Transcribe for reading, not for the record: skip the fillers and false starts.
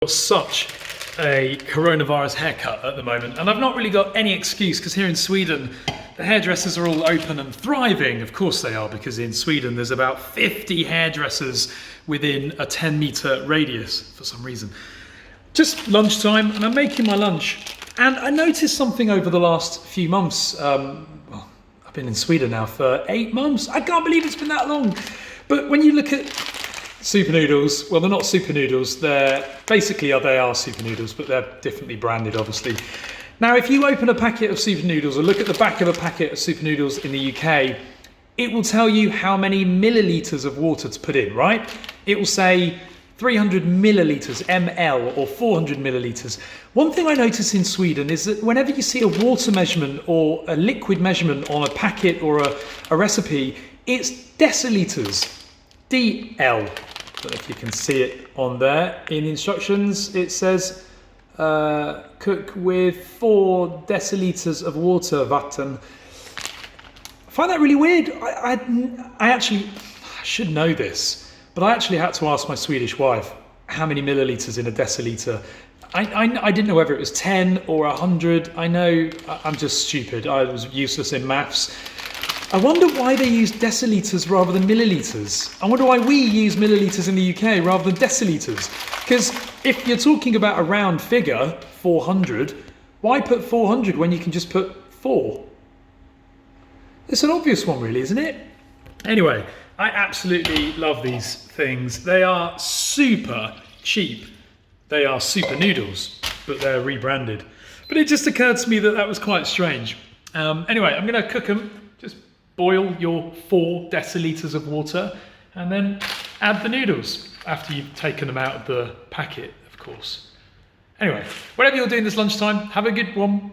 Got such a coronavirus haircut at the moment, and I've not really got any excuse because here in Sweden the hairdressers are all open and thriving. Of course they are, because in Sweden there's about 50 hairdressers within a 10-meter radius for some reason. Just lunchtime and I'm making my lunch, and I noticed something over the last few months. Well, I've been in Sweden now for 8 months. I can't believe it's been that long. But when you look at super noodles, well, they're not super noodles, they're basically, they are super noodles, but they're differently branded, obviously. Now, if you open a packet of super noodles or look at the back of a packet of super noodles in the UK, it will tell you how many milliliters of water to put in, right? It will say 300 milliliters, ml, or 400 milliliters. One thing I notice in Sweden is that whenever you see a water measurement or a liquid measurement on a packet or a recipe, it's deciliters. DL. I don't know if you can see it on there. In the instructions, it says cook with 4 deciliters of water, vatten. I find that really weird. I should know this, but I actually had to ask my Swedish wife how many milliliters in a deciliter. I didn't know whether it was 10 or 100. I know I'm just stupid. I was useless in maths. I wonder why they use deciliters rather than milliliters. I wonder why we use milliliters in the UK rather than deciliters. Because if you're talking about a round figure, 400, why put 400 when you can just put 4? It's an obvious one, really, isn't it? Anyway, I absolutely love these things. They are super cheap. They are super noodles, but they're rebranded. But it just occurred to me that that was quite strange. Anyway, I'm going to cook them. Just boil your 4 deciliters of water and then add the noodles after you've taken them out of the packet, of course. Anyway, whatever you're doing this lunchtime, have a good one.